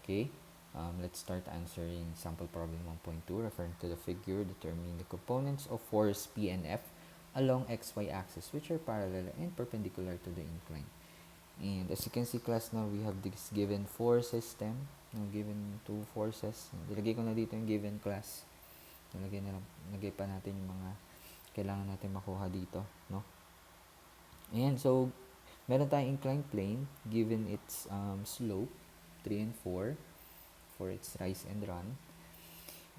Okay, let's start answering sample problem 1.2. Referring to the figure, determining the components of force P and F along xy axis, which are parallel and perpendicular to the incline. And as you can see, class, now we have this given force system, given two forces. Nilagay ko na dito yung given, class. Nilagay pa natin yung mga kailangan natin makuha dito, no? Ayan, so meron tayong inclined plane given its slope 3 and 4 for its rise and run.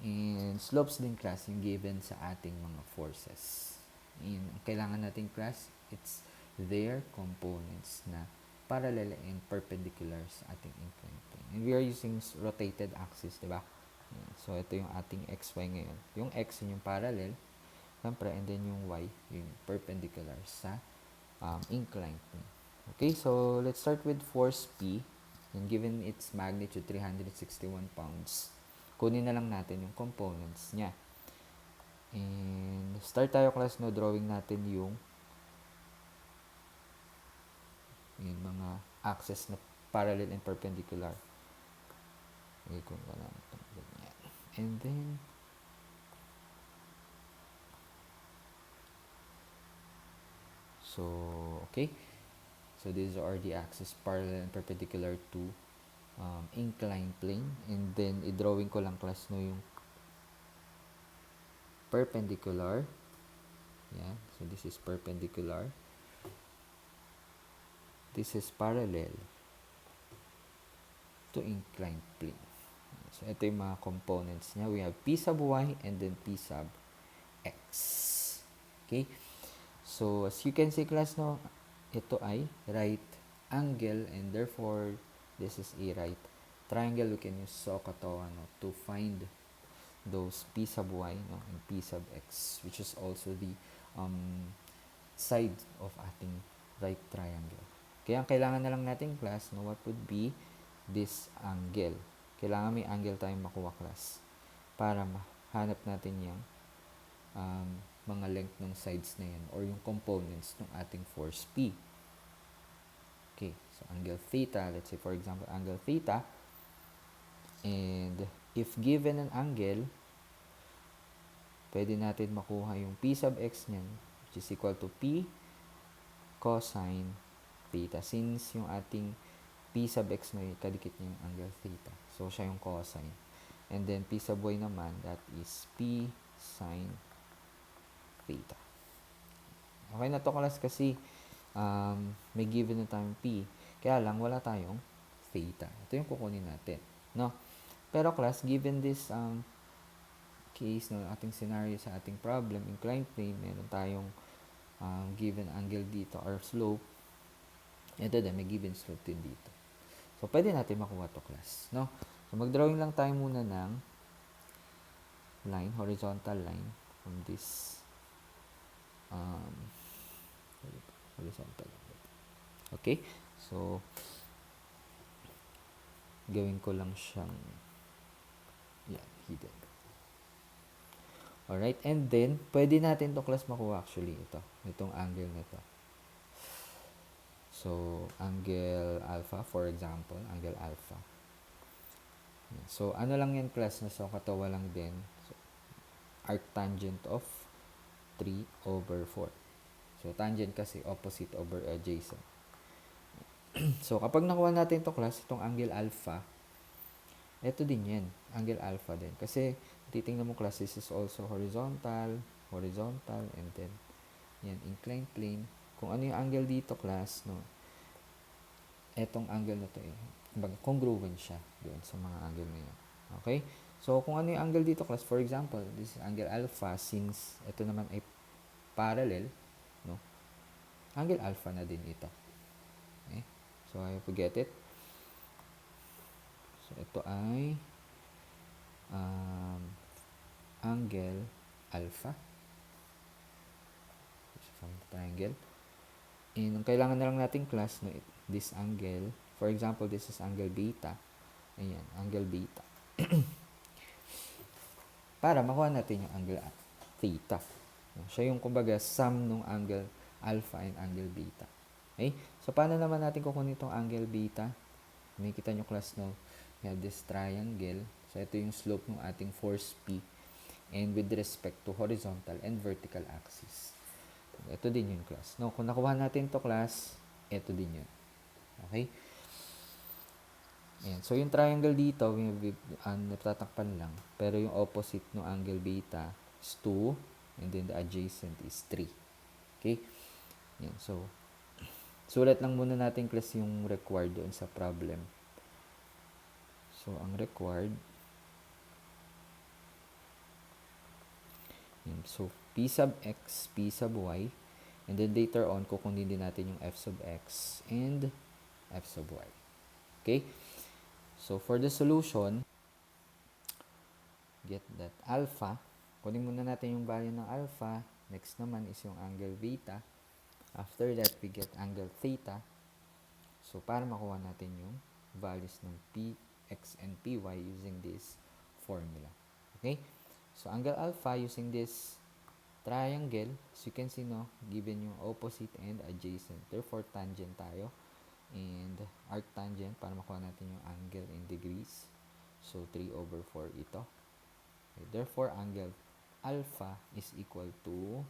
And slopes din, class, yung given sa ating mga forces. And ang kailangan natin, class, it's their components na parallel and perpendicular sa ating inclined plane. And we are using rotated axis, di ba? So ito yung ating xy ngayon. Yung x yun yung parallel, syempre, and then yung y yung perpendicular sa inclined plane. Okay, so let's start with force P. And given its magnitude 361 pounds, kunin na lang natin yung components niya. And start tayo, class, no, drawing natin yung mga axes na parallel and perpendicular. Okay, kung na lang itong ganyan. And then, so, okay. So, these are the axes parallel and perpendicular to inclined plane. And then, i-drawing ko lang, class, no, yung perpendicular. Yeah, so this is perpendicular. This is parallel to inclined plane. So, ito yung mga components niya. We have P sub y and then P sub x. Okay? So, as you can see, class, no, ito ay right angle and therefore, this is a right triangle. We can use SOHCAHTOA, no, to find those P sub y, no, and P sub x, which is also the side of ating right triangle. Kaya ang kailangan na lang natin, class, no, what would be this angle. Kailangan may angle tayong makuha, class, para mahanap natin yung mga length ng sides na yan or yung components ng ating force P. Okay, so angle theta, let's say for example angle theta, and if given an angle, pwede natin makuha yung P sub x niyan, which is equal to P cosine theta, since yung ating P sub x may kadikit niya yung angle theta. So, siya yung cosine. And then, P sub y naman, that is P sine theta. Okay na to, class, kasi may given na tayong P. Kaya lang, wala tayong theta. Ito yung kukunin natin, no? Pero, class, given this case, no, ating scenario sa ating problem, inclined plane, meron tayong given angle dito or slope. Ito din, may given slope din dito. So, pwede natin makuha to, class, no? So, mag-drawing lang tayo muna ng line, horizontal line from this horizontal line. Okay? So, gawin ko lang siyang yan, hidden. Alright, and then, pwede natin to, class, makuha actually itong angle na to. So, angle alpha, for example, angle alpha. So, ano lang yan, class, na SOHCAHTOA lang din. So, arctangent of 3/4. So, tangent kasi opposite over adjacent. So, kapag nakuha natin to, class, itong angle alpha, ito din yan, angle alpha din. Kasi, titingnan mo, class, this is also horizontal, and then, yan, inclined plane. Kung ano yung angle dito, class, no, etong angle na to congruent siya doon sa mga angle na yun. Okay? So, kung ano yung angle dito, class, for example, this is angle alpha, since ito naman ay parallel, no? Angle alpha na din ito. Okay? So, I hope you get it. So, ito ay angle alpha. From the triangle. And ang kailangan na lang natin, class, no, this angle, for example, this is angle beta. Ayan, angle beta. Para makuha natin yung angle theta. Siya yung, kumbaga, sum ng angle alpha and angle beta. Okay? So, paano naman natin kukunin itong angle beta? May kita nyo, class, no? we have this triangle. So, ito yung slope ng ating force P and with respect to horizontal and vertical axis. Ito din yun, class. No, kung nakuha natin to class, ito din yun. Okay? Ayan. So, yung triangle dito, natatakpan lang. Pero yung opposite ng angle beta is 2 and then the adjacent is 3. Okay? Ayan. So, sulat lang muna natin class yung required doon sa problem. So, ang required, ayan. So, P sub x, P sub y, and then later on, kukunin din natin yung f sub x and f sub y. Okay? So, for the solution, get that alpha. Kunin muna natin yung value ng alpha. Next naman is yung angle beta. After that, we get angle theta. So, para makuha natin yung values ng px and py using this formula. Okay? So, angle alpha using this triangle, as you can see, no, given yung opposite and adjacent. Therefore, tangent tayo. And arctangent para makuha natin yung angle in degrees. So, 3/4 ito. Okay, therefore, angle alpha is equal to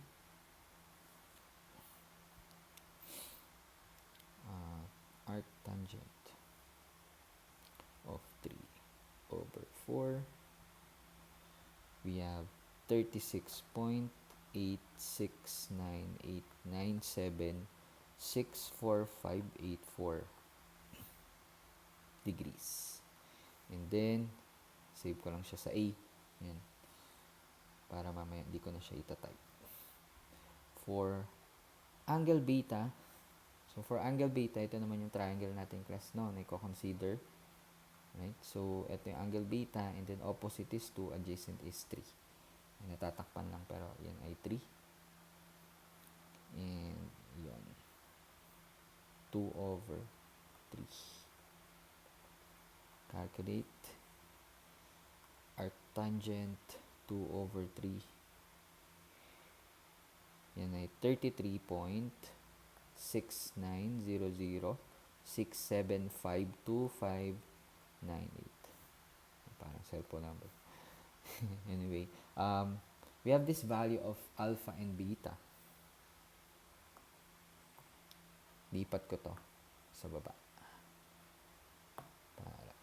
arctangent of 3/4. We have 36.86989764584 degrees. And then, save ko lang siya sa A. Yan. Para mamaya hindi ko na siya itatype. For angle beta, so for angle beta, ito naman yung triangle natin class, no, na i-consider. Right? So, ito yung angle beta, and then opposite is 2, adjacent is 3. Natatakpan lang, pero yan ay 3. And, yun. 2/3. Calculate. Arctangent 2/3. Yan ay 33.6900675258. Parang cellphone number. Anyway, we have this value of alpha and beta. Lipat ko to sa baba. Para.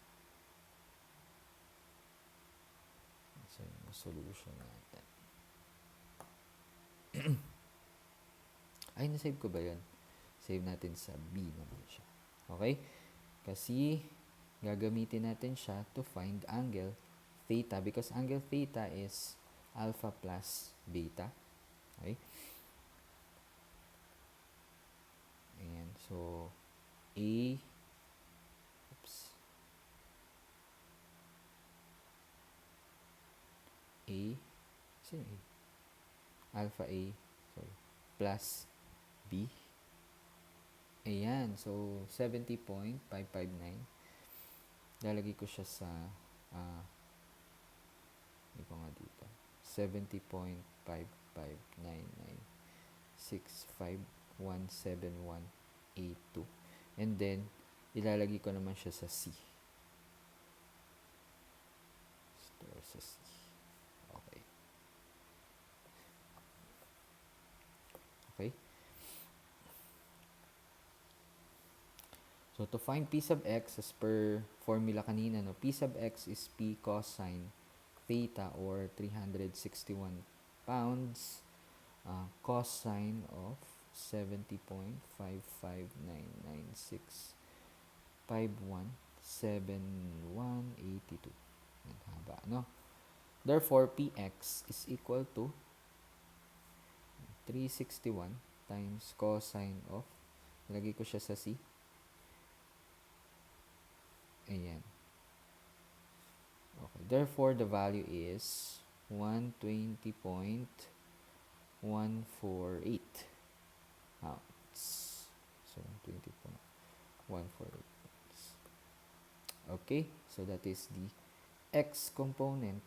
So, yung solution natin. Ay, nasave ko ba yun? Save natin sa B naman siya. Okay? Kasi, gagamitin natin siya to find angle theta because angle theta is alpha plus beta. Okay? Ayan. So, A, oops. A, sino A? Alpha A, sorry, plus B. Ayan. So, 70.559. Lalagay ko siya sa hindi ko nga dito. 70.55996517182. And then, ilalagay ko naman siya sa C. Store sa C. Okay. Okay. So, to find P sub x, as per formula kanina, no, P sub x is P cosine theta or 361 pounds, cosine of 70.55996517182. Yan, haba, no? Therefore, Px is equal to 361 times cosine of, nilagay ko siya sa C. Ayan. Okay. Therefore, the value is 120.148 pounds. So, 120.148. Okay. So, that is the x component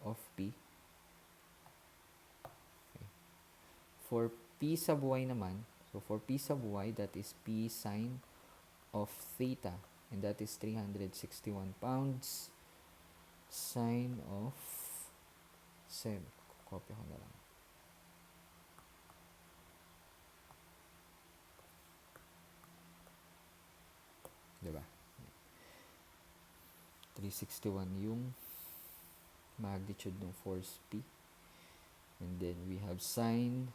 of P. Okay. For P sub y naman, so for P sub y, that is P sine of theta and that is 361 pounds. Sine of 7. Copy ko na lang. Diba? 361 yung magnitude ng force P. And then we have sine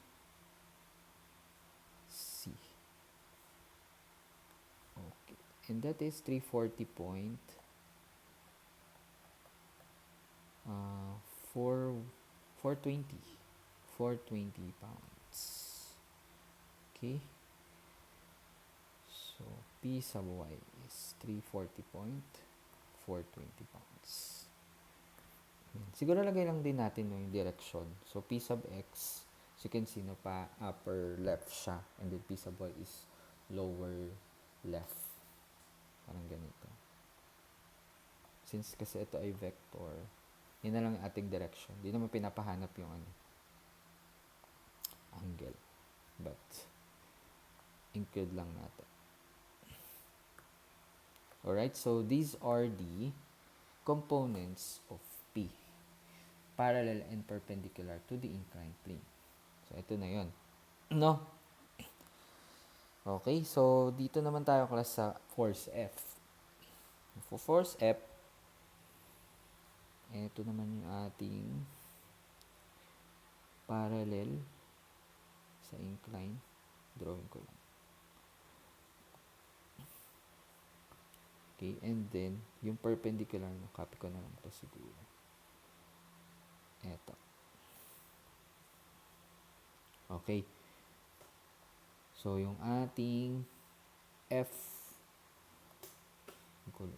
C. Okay. And that is 340.420 pounds. Okay. So, P sub Y is 340.420 pounds. Siguro lagay lang din natin yung direction. So, P sub X, so you can see no, pa upper left siya. And then P sub Y is lower left. Parang ganito. Since kasi ito ay vector, yun na lang yung ating direction. Di naman pinapahanap yung angle. But, include lang natin. Alright, so these are the components of P. Parallel and perpendicular to the inclined plane. So, ito na yun. No? Okay, so dito naman tayo class sa force F. For force F, ito naman yung ating parallel sa incline. Drawing ko lang. Okay, and then, yung perpendicular, copy ko na lang ito siguro. Eto. Okay. So, yung ating F,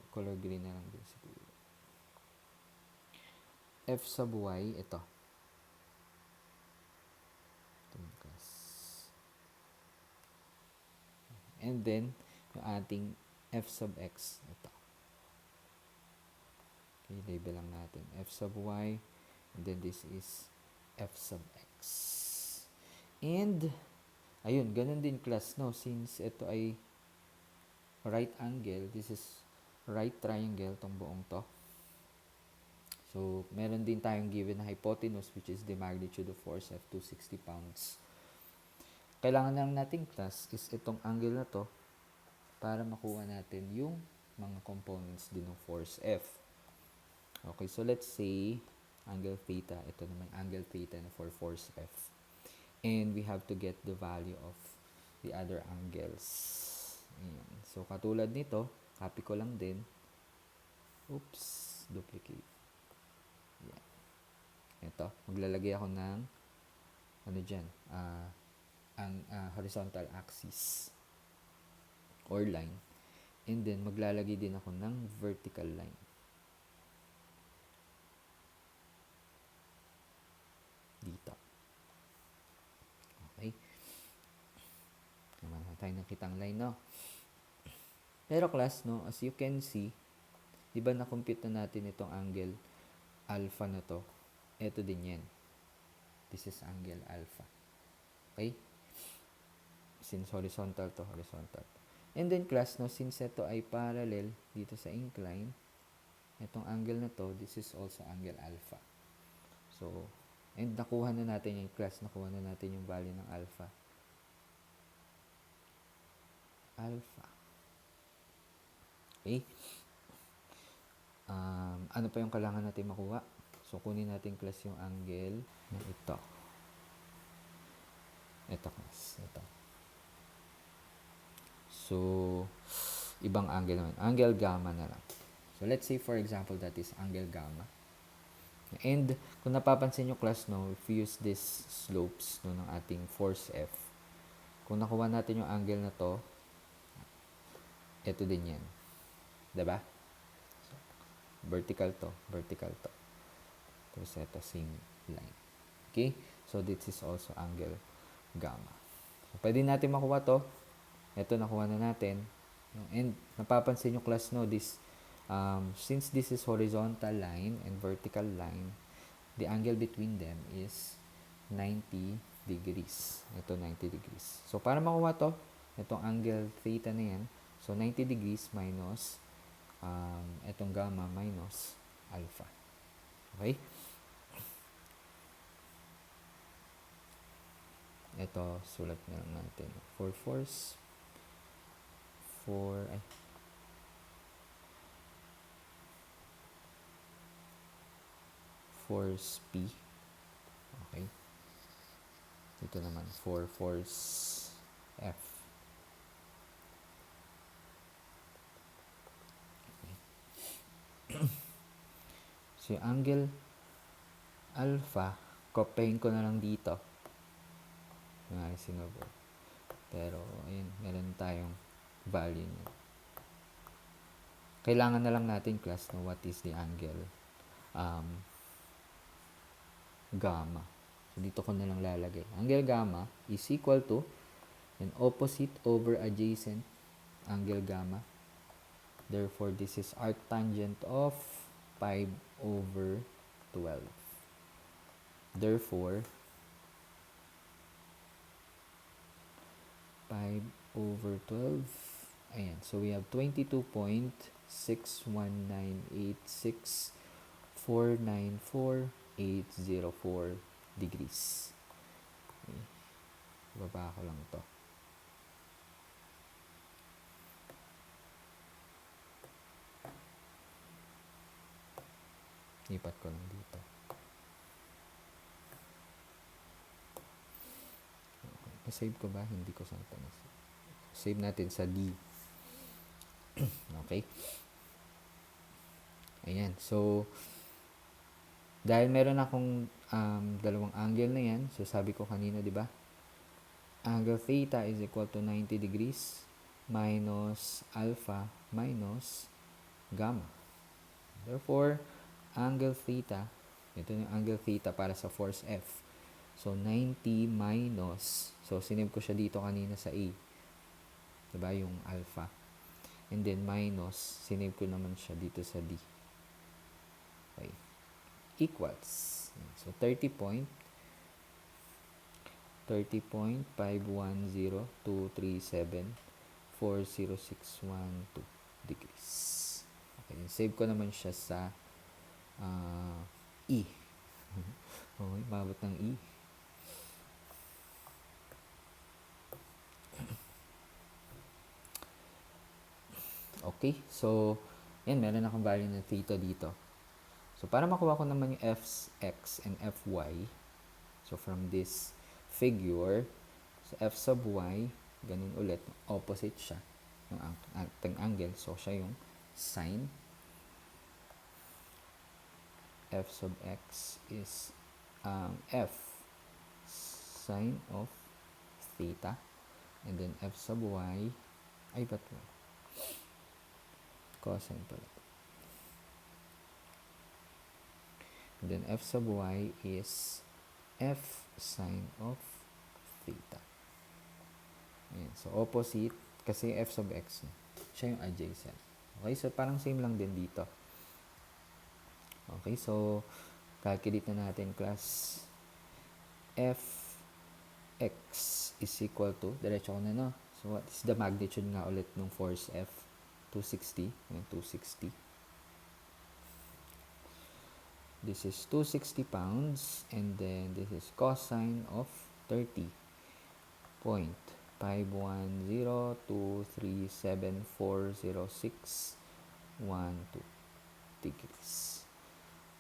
color green na lang din siguro. F sub Y, ito. And then, yung ating F sub X, ito. Okay, label lang natin. F sub Y, and then this is F sub X. And, ayun, ganun din class, no? Since ito ay right angle, this is right triangle, tong buong to. So, meron din tayong given na hypotenuse, which is the magnitude of force F, 260 pounds. Kailangan lang natin class is itong angle na to para makuha natin yung mga components din ng force F. Okay, so let's say angle theta. Ito naman angle theta na for force F. And we have to get the value of the other angles. Ayan. So, katulad nito, copy ko lang din. Oops, duplicate. Ayan. Ito, maglalagay ako ng ano dyan, horizontal axis or line. And then, maglalagay din ako ng vertical line. Dito. Okay. Naman tayo nakitang line, no? Pero class, no, as you can see, di ba na-compute na natin itong angle alpha na to? Ito din yan. This is angle alpha. Okay? Since horizontal to horizontal. And then class, no, since ito ay parallel dito sa incline, itong angle na to, this is also angle alpha. So, and nakuha na natin yung class, nakuha na natin yung value ng alpha. Alpha. Okay? Ano pa yung kailangan natin makuha? So, kunin natin class yung angle na ito. Ito class. Ito. So, ibang angle naman. Angle gamma na lang. So, let's say for example that is angle gamma. And, kung napapansin nyo class, no, if we use this slopes no, ng ating force F, kung nakuha natin yung angle na to, ito din yan. Diba? So, vertical to. Tapos ito, same line. Okay? So, this is also angle gamma. So, pwede natin makuha to. Ito, nakuha na natin. And, napapansin nyo class, no, this, since this is horizontal line and vertical line, the angle between them is 90 degrees. Ito, 90 degrees. So, para makuha to, itong angle theta na yan, so 90 degrees minus itong gamma minus alpha. Okay? Ito, sulat na lang natin. For force P. Okay? Dito naman, for force F. Okay. So, yung angle alpha, copying ko na lang dito. Mga Singapore. Pero, ayun, meron tayong value niya. Kailangan na lang natin, class, no, what is the angle gamma. So, dito ko na lang lalagay. Angle gamma is equal to an opposite over adjacent angle gamma. Therefore, this is arctangent of 5 over 12. Therefore, 5 over 12. Ayan. So, we have 22.61986494804 degrees. Okay. Baba ko lang to. Lipat ko lang dito. Okay. Save ko ba? Hindi ko saan pa na-save. Save natin sa D. Okay? Ayan. So, dahil meron akong dalawang angle na yan, so sabi ko kanina, di ba? Angle theta is equal to 90 degrees minus alpha minus gamma. Therefore, angle theta, ito yung angle theta para sa force F. So, 90 minus, so sinib ko siya dito kanina sa A. Diba? Yung alpha. And then minus, sinib ko naman siya dito sa D. Okay. Equals. So, 30.510.237.40612 degrees. Okay. Save ko naman siya sa E. Okay. Mabot ng E. Okay, so, yan, meron akong value ng theta dito. So, para makuha ko naman yung fx and fy, so from this figure, so f sub y, ganun ulit, opposite siya ng ating angle. So, siya yung sine. F sub x is f sine of theta. And then f sub y, ay ba't mo? Cosine pala. And then f sub y is f sine of theta. Ayan. So, opposite, kasi f sub x, siya yung adjacent. Okay, so parang same lang din dito. Okay, so, calculate na natin, class. F x is equal to, diretso ko na, no? So, what is the magnitude nga ulit ng force F? 260. Ayan, 260. This is 260 pounds. And then, this is cosine of 30.51023740612 degrees.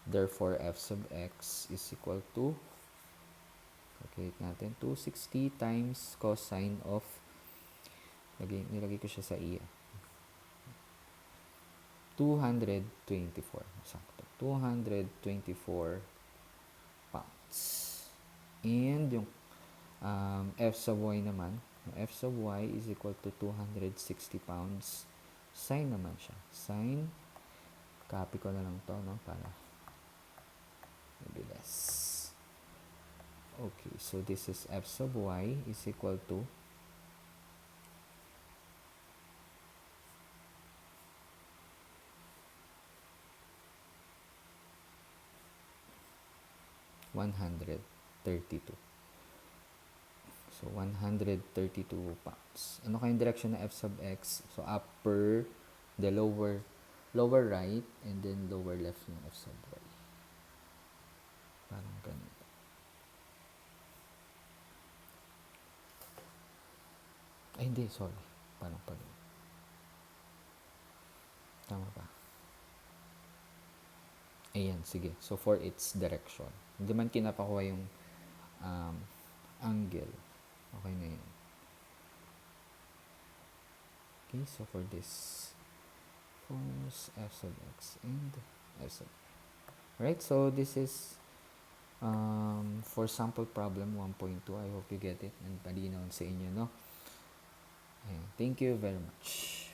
Therefore, f sub x is equal to, calculate natin, 260 times cosine of, nilagay ko siya sa iya, 224. Sakto. 224 pounds. And yung f sub y naman, f sub y is equal to 260 pounds. Sine naman siya. Sine, copy ko na lang to, no? Para mabilis. Okay, so this is f sub y is equal to 132. So, 132 pounds. Ano kayong direction ng f sub x? So, upper, the lower lower right and then lower left yung f sub y. Parang ganun. Ay, hindi, sorry. Parang pala. Tama ba? Ayan, sige. So, for its direction. Hindi man kinapakuha yung um, angle. Okay na yun. Okay, so for this, force f sub x and f sub y. Right, so this is for sample problem 1.2. I hope you get it and palinaw sa inyo, no? Ayan. Thank you very much.